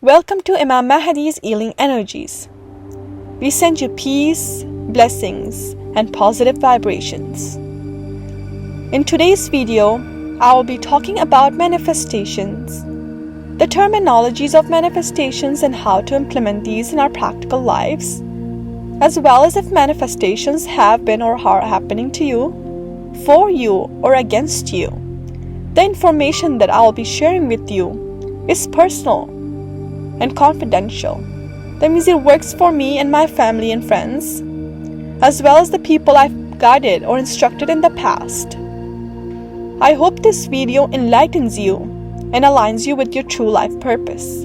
Welcome to Imam Mahdi's Healing Energies. We send you peace, blessings, and positive vibrations. In today's video, I will be talking about manifestations, the terminologies of manifestations and how to implement these in our practical lives, as well as if manifestations have been or are happening to you, for you, or against you. The information that I will be sharing with you is personal and confidential. That means it works for me and my family and friends, as well as the people I've guided or instructed in the past. I hope this video enlightens you and aligns you with your true life purpose.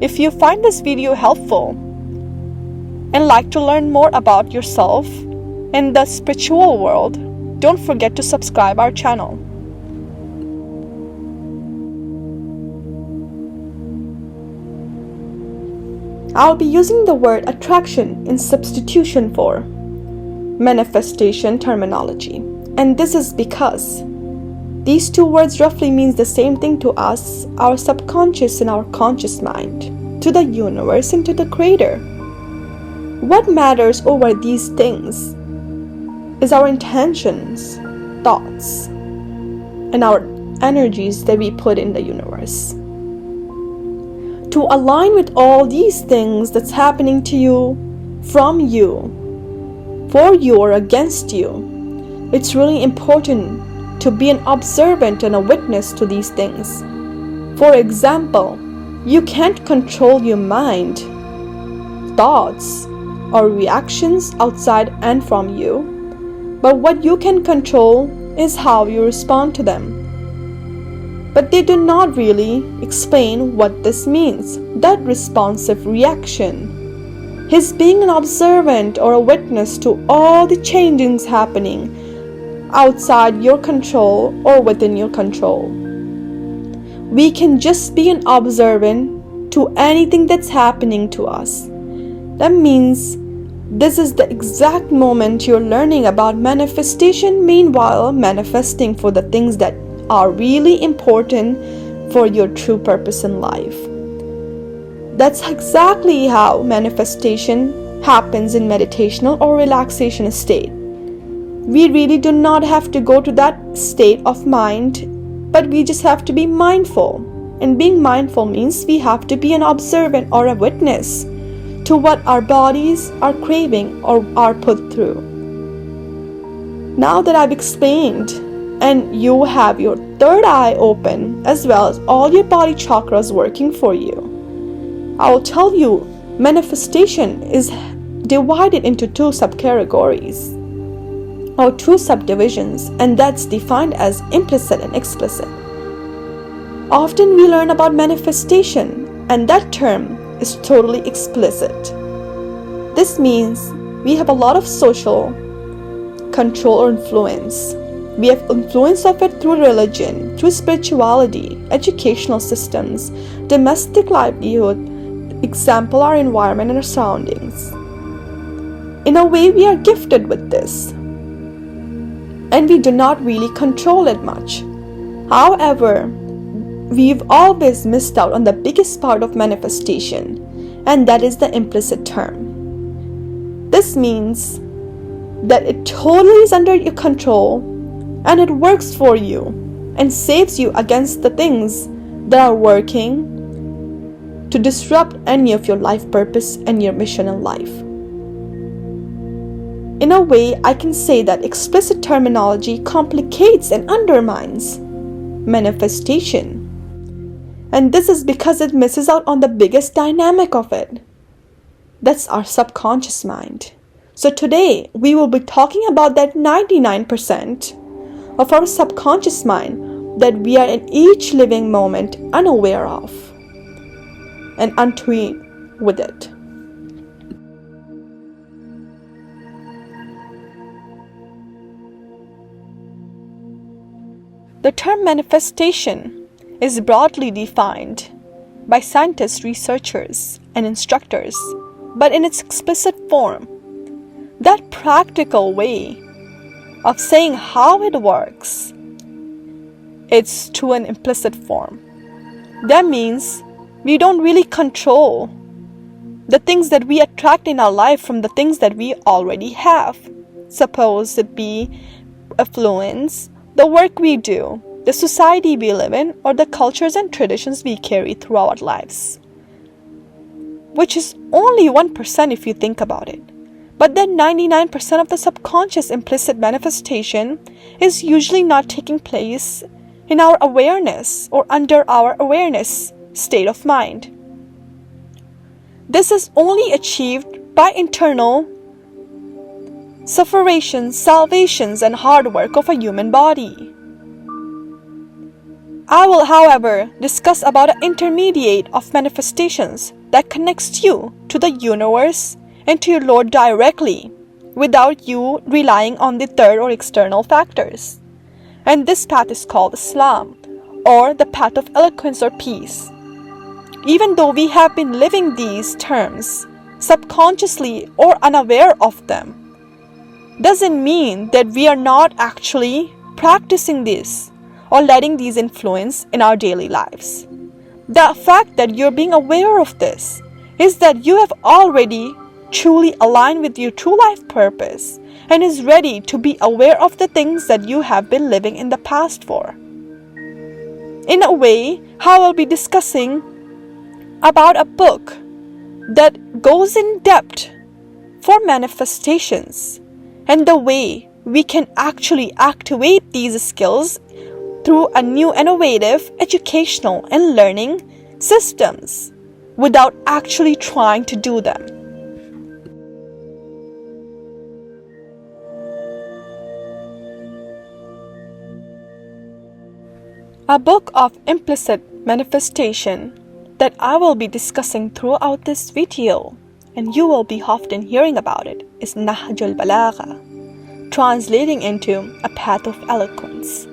If you find this video helpful and like to learn more about yourself and the spiritual world, don't forget to subscribe our channel. I'll be using the word attraction in substitution for manifestation terminology. And this is because these two words roughly means the same thing to us, our subconscious and our conscious mind, to the universe and to the creator. What matters over these things is our intentions, thoughts, and our energies that we put in the universe. To align with all these things that's happening to you, from you, for you or against you, it's really important to be an observant and a witness to these things. For example, you can't control your mind, thoughts, or reactions outside and from you, but what you can control is how you respond to them. But they do not really explain what this means, that responsive reaction. His being an observant or a witness to all the changings happening outside your control or within your control. We can just be an observant to anything that's happening to us. That means this is the exact moment you're learning about manifestation, meanwhile manifesting for the things that are really important for your true purpose in life. That's exactly how manifestation happens in meditational or relaxation state. We really do not have to go to that state of mind, but we just have to be mindful. And being mindful means we have to be an observant or a witness to what our bodies are craving or are put through. Now that I've explained and you have your third eye open as well as all your body chakras working for you, I will tell you manifestation is divided into two subcategories or two subdivisions, and that's defined as implicit and explicit. Often we learn about manifestation and that term is totally explicit. This means we have a lot of social control or influence. We have influence of it through religion, through spirituality, educational systems, domestic livelihood, example our environment and our surroundings. In a way, we are gifted with this, and we do not really control it much. However, we've always missed out on the biggest part of manifestation, and that is the implicit term. This means that it totally is under your control and it works for you and saves you against the things that are working to disrupt any of your life purpose and your mission in life. In a way, I can say that explicit terminology complicates and undermines manifestation. And this is because it misses out on the biggest dynamic of it. That's our subconscious mind. So today, we will be talking about that 99% of our subconscious mind that we are in each living moment unaware of and untwined with it. The term manifestation is broadly defined by scientists, researchers, and instructors, but in its explicit form, that practical way of saying how it works, it's to an implicit form. That means We don't really control the things that we attract in our life from the things that we already have. Suppose it be affluence, the work we do, the society we live in, or the cultures and traditions we carry through our lives. Which is only 1% if you think about it. But then 99% of the subconscious implicit manifestation is usually not taking place in our awareness or under our awareness state of mind. This is only achieved by internal sufferations, salvations, and hard work of a human body. I will, however, discuss about an intermediate of manifestations that connects you to the universe and to your Lord directly, without you relying on the third or external factors. And this path is called Islam, or the path of eloquence or peace. Even though we have been living these terms subconsciously or unaware of them, doesn't mean that we are not actually practicing this or letting these influence in our daily lives. The fact that you're being aware of this is that you have already truly aligned with your true life purpose and is ready to be aware of the things that you have been living in the past for. In a way, how I'll be discussing about a book that goes in depth for manifestations and the way we can actually activate these skills through a new innovative educational and learning systems without actually trying to do them. A book of implicit manifestation that I will be discussing throughout this video, and you will be often hearing about it, is Nahjul Balagha, translating into a path of eloquence.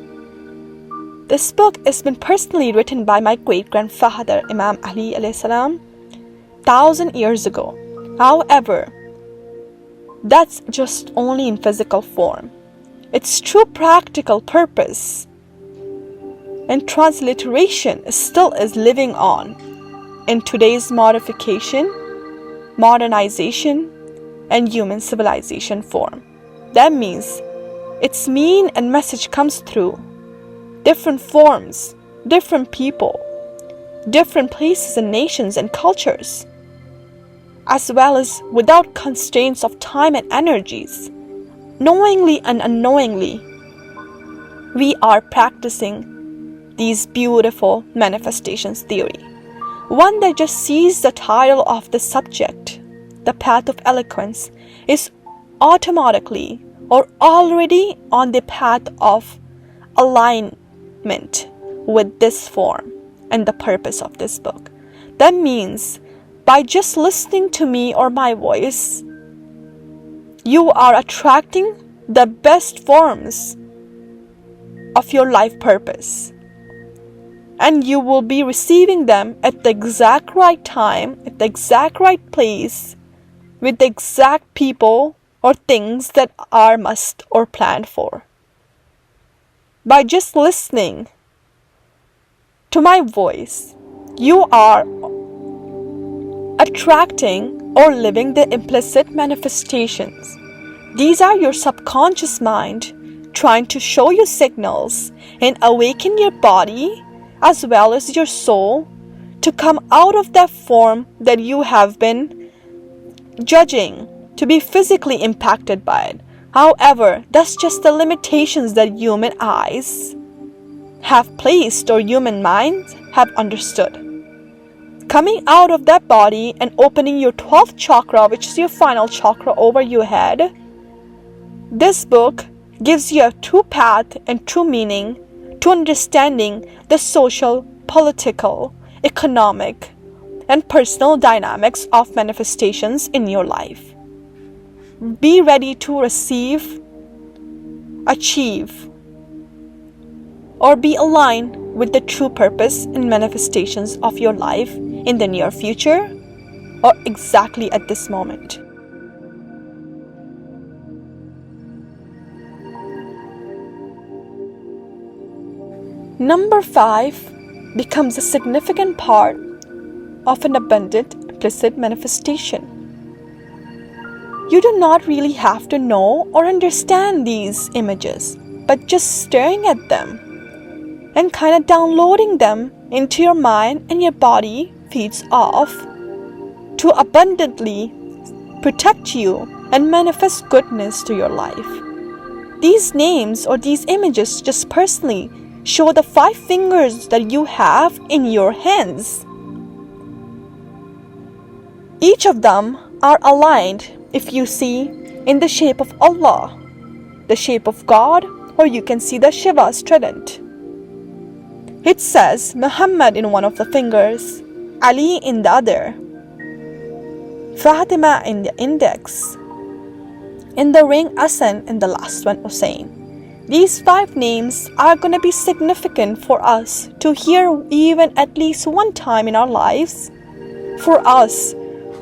This book has been personally written by my great-grandfather Imam Ali alayhi salam 1,000 years ago. However, that's just only in physical form. Its true practical purpose and transliteration still is living on in today's modernization, and human civilization form. That means its meaning and message comes through different forms, different people, different places and nations and cultures, as well as without constraints of time and energies. Knowingly and unknowingly, we are practicing these beautiful manifestations theory. One that just sees the title of the subject, the path of eloquence, is automatically or already on the path of alignment with this form and the purpose of this book. That means by just listening to me or my voice, you are attracting the best forms of your life purpose. And you will be receiving them at the exact right time, at the exact right place, with the exact people or things that are must or planned for. By just listening to my voice, you are attracting or living the implicit manifestations. These are your subconscious mind trying to show you signals and awaken your body as well as your soul to come out of that form that you have been judging to be physically impacted by it. However, that's just the limitations that human eyes have placed or human minds have understood. Coming out of that body and opening your 12th chakra, which is your final chakra over your head, this book gives you a true path and true meaning to understanding the social, political, economic, and personal dynamics of manifestations in your life. Be ready to receive, achieve, or be aligned with the true purpose and manifestations of your life in the near future or exactly at this moment. Number 5 becomes a significant part of an abundant implicit manifestation. You do not really have to know or understand these images, but just staring at them and kind of downloading them into your mind and your body feeds off to abundantly protect you and manifest goodness to your life. These names or these images just personally show the 5 fingers that you have in your hands. Each of them are aligned, if you see, in the shape of Allah, the shape of God, or you can see the Shiva's trident. It says Muhammad in one of the fingers, Ali in the other, Fatima in the index, in the ring Hassan, and the last one Hussein. These 5 names are going to be significant for us to hear even at least one time in our lives, for us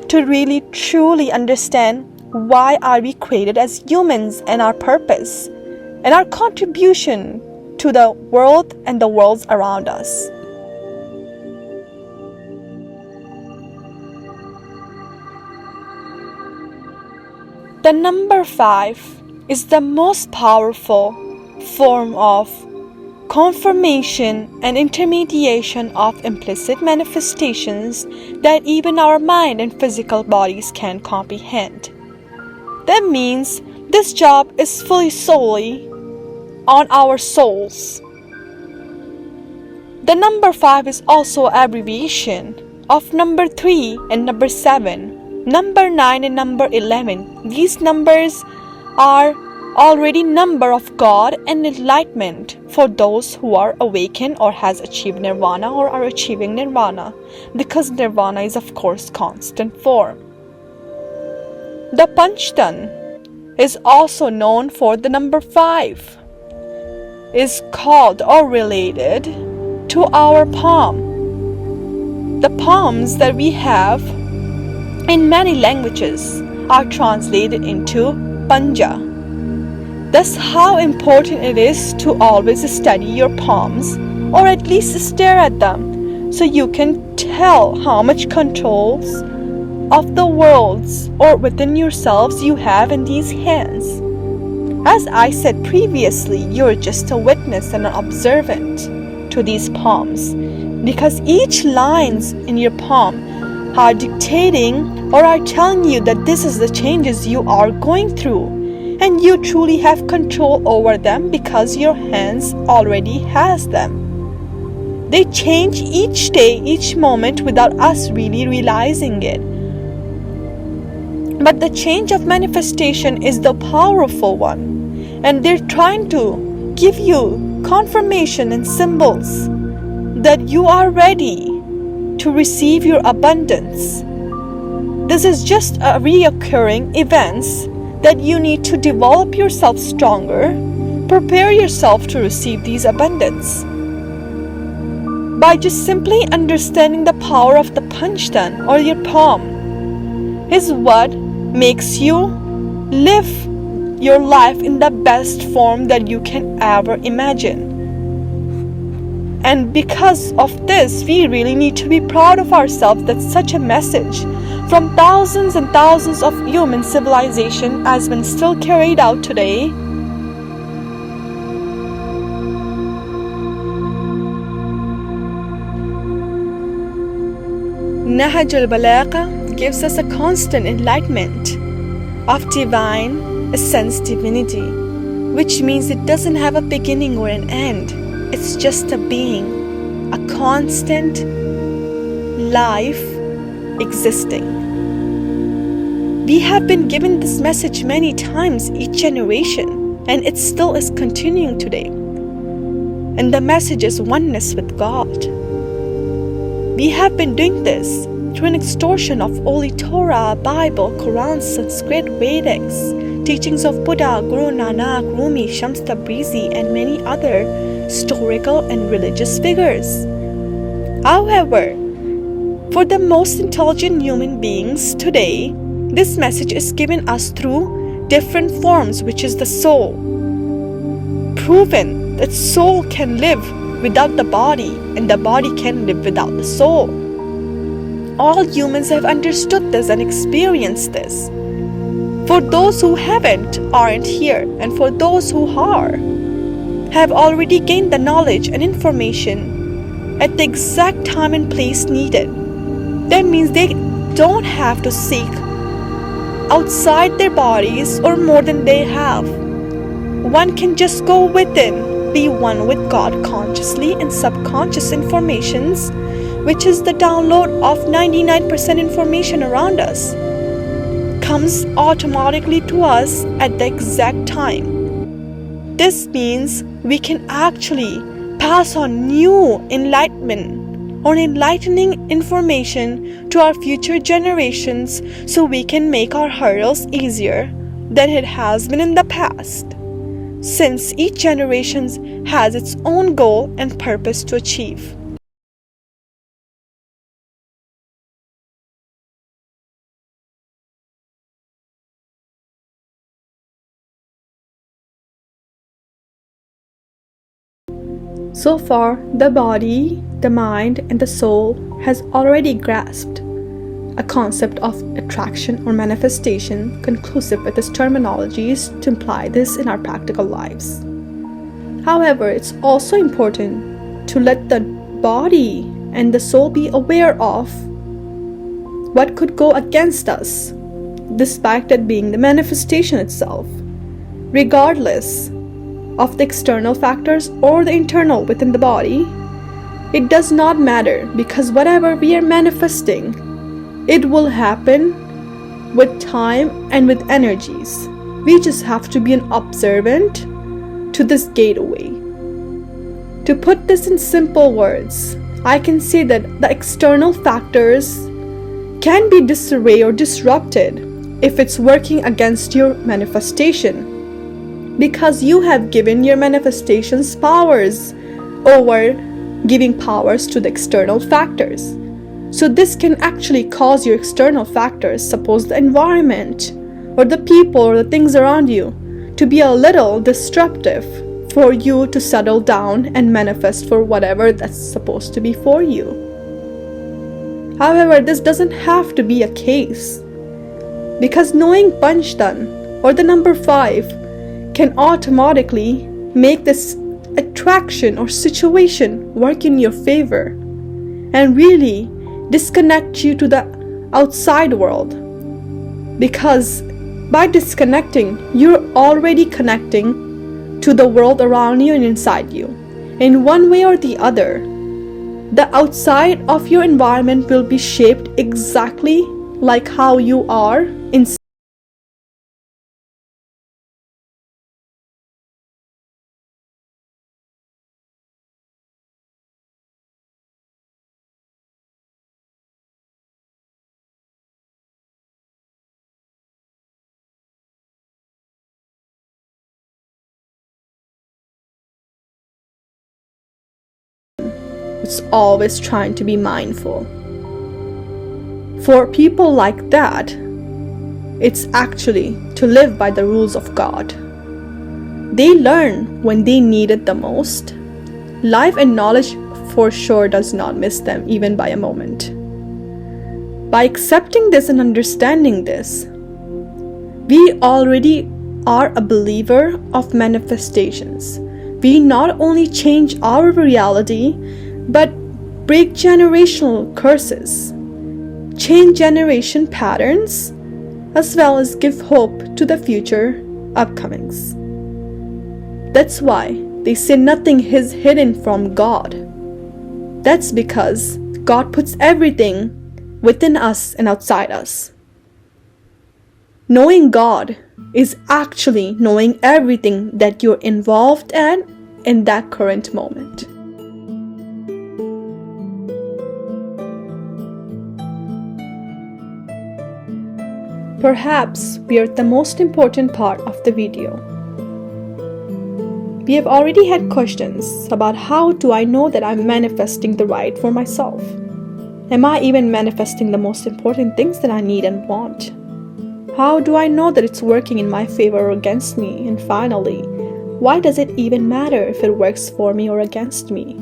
to really truly understand why are we created as humans and our purpose and our contribution to the world and the worlds around us. The number 5 is the most powerful form of confirmation and intermediation of implicit manifestations that even our mind and physical bodies can comprehend. That means this job is fully solely on our souls. The number 5 is also an abbreviation of number 3 and number 7, number 9 and number 11. These numbers are already number of God and enlightenment for those who are awakened or has achieved nirvana or are achieving nirvana, because nirvana is of course constant form. The Panchtan is also known for the number 5, is called or related to our palm. The palms that we have in many languages are translated into Panja. That's how important it is to always study your palms, or at least stare at them, so you can tell how much controls of the worlds or within yourselves you have in these hands. As I said previously, you're just a witness and an observant to these palms, because each lines in your palm are dictating or are telling you that this is the changes you are going through. And you truly have control over them because your hands already has them. They change each day, each moment without us really realizing it. But the change of manifestation is the powerful one. And they're trying to give you confirmation and symbols that you are ready to receive your abundance. This is just a reoccurring events that you need to develop yourself stronger, prepare yourself to receive these abundance. By just simply understanding the power of the Panchtan or your palm is what makes you live your life in the best form that you can ever imagine. And because of this, we really need to be proud of ourselves that such a message from thousands and thousands of human civilization has been still carried out today. Nahaj al-Balagha gives us a constant enlightenment of divine essence divinity, which means it doesn't have a beginning or an end. It's just a being, a constant life existing. We have been given this message many times each generation, and it still is continuing today. And the message is oneness with God. We have been doing this through an extortion of Holy Torah, Bible, Quran, Sanskrit, Vedics, teachings of Buddha, Guru Nanak, Rumi, Shams Tabrizi, and many other historical and religious figures. However, for the most intelligent human beings today, this message is given us through different forms, which is the soul. Proven that soul can live without the body, and the body can live without the soul. all humans have understood this and experienced this. For those who haven't, aren't here, and for those who are, have already gained the knowledge and information at the exact time and place needed. That means they don't have to seek outside their bodies or more than they have. One can just go within, be one with God consciously, and subconscious informations, which is the download of 99% information around us, comes automatically to us at the exact time. This means we can actually pass on new enlightenment or enlightening information to our future generations so we can make our hurdles easier than it has been in the past, since each generation has its own goal and purpose to achieve. So far, the body, the mind, and the soul has already grasped a concept of attraction or manifestation conclusive with its terminologies to imply this in our practical lives. However, it's also important to let the body and the soul be aware of what could go against us, despite that being the manifestation itself, regardless of the external factors or the internal within the body. It does not matter, because whatever we are manifesting, it will happen with time and with energies. We just have to be an observant to this gateway. To put this in simple words, I can say that the external factors can be disarray or disrupted if it's working against your manifestation, because you have given your manifestations powers over giving powers to the external factors. So this can actually cause your external factors, suppose the environment or the people or the things around you, to be a little disruptive for you to settle down and manifest for whatever that's supposed to be for you. However, this doesn't have to be a case, because knowing Panchtan or the number 5 can automatically make this attraction or situation work in your favor and really disconnect you to the outside world. Because by disconnecting, you're already connecting to the world around you and inside you. In one way or the other, the outside of your environment will be shaped exactly like how you are inside. It's always trying to be mindful. For people like that, it's actually to live by the rules of God. They learn when they need it the most. Life and knowledge for sure does not miss them even by a moment. By accepting this and understanding this, we already are a believer of manifestations. We not only change our reality, but break generational curses, change generation patterns, as well as give hope to the future upcomings. That's why they say nothing is hidden from God. That's because God puts everything within us and outside us. Knowing God is actually knowing everything that you're involved in that current moment. Perhaps we are at the most important part of the video. We have already had questions about how do I know that I'm manifesting the right for myself? Am I even manifesting the most important things that I need and want? How do I know that it's working in my favor or against me? And finally, why does it even matter if it works for me or against me?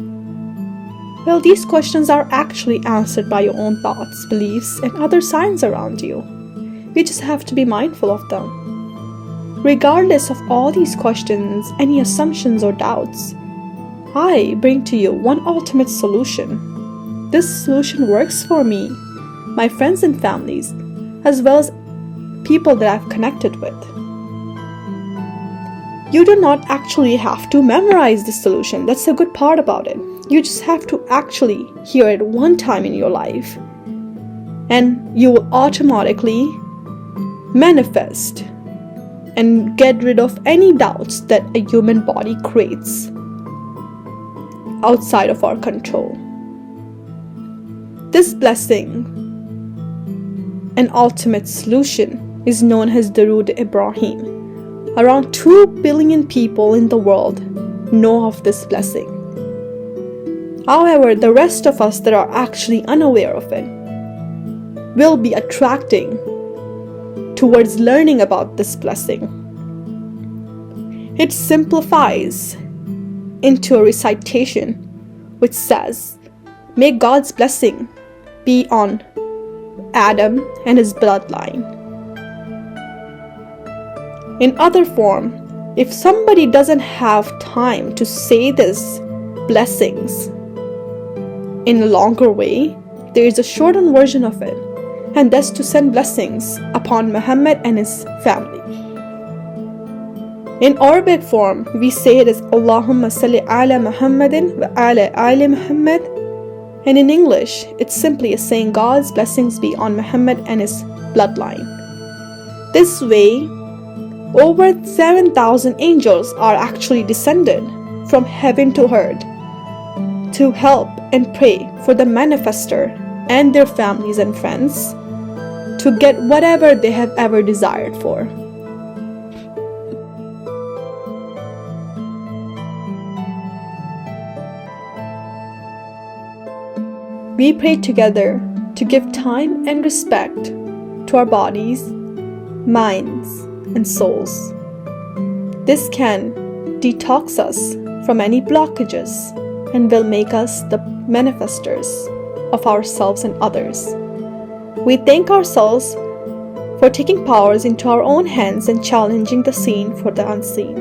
Well, these questions are actually answered by your own thoughts, beliefs, and other signs around you. We just have to be mindful of them. Regardless of all these questions, any assumptions or doubts, I bring to you one ultimate solution. This solution works for me, my friends and families, as well as people that I've connected with. You do not actually have to memorize this solution. That's the good part about it. You just have to actually hear it one time in your life, and you will automatically manifest and get rid of any doubts that a human body creates outside of our control. This blessing, an ultimate solution, is known as Darood Ibrahim. Around 2 billion people in the world know of this blessing. However, the rest of us that are actually unaware of it will be attracting towards learning about this blessing. It simplifies into a recitation which says, "May God's blessing be on Adam and his bloodline." In other form, if somebody doesn't have time to say these blessings in a longer way, there is a shortened version of it, and that's to send blessings upon Muhammad and his family. In Arabic form, we say it as Allahumma salli ala Muhammadin wa ala ali Muhammad, and in English, it's simply saying God's blessings be on Muhammad and his bloodline. This way, over 7,000 angels are actually descended from heaven to earth to help and pray for the manifester and their families and friends to get whatever they have ever desired for. We pray together to give time and respect to our bodies, minds, and souls. This can detox us from any blockages and will make us the manifestors of ourselves and others. We thank ourselves for taking powers into our own hands and challenging the seen for the unseen.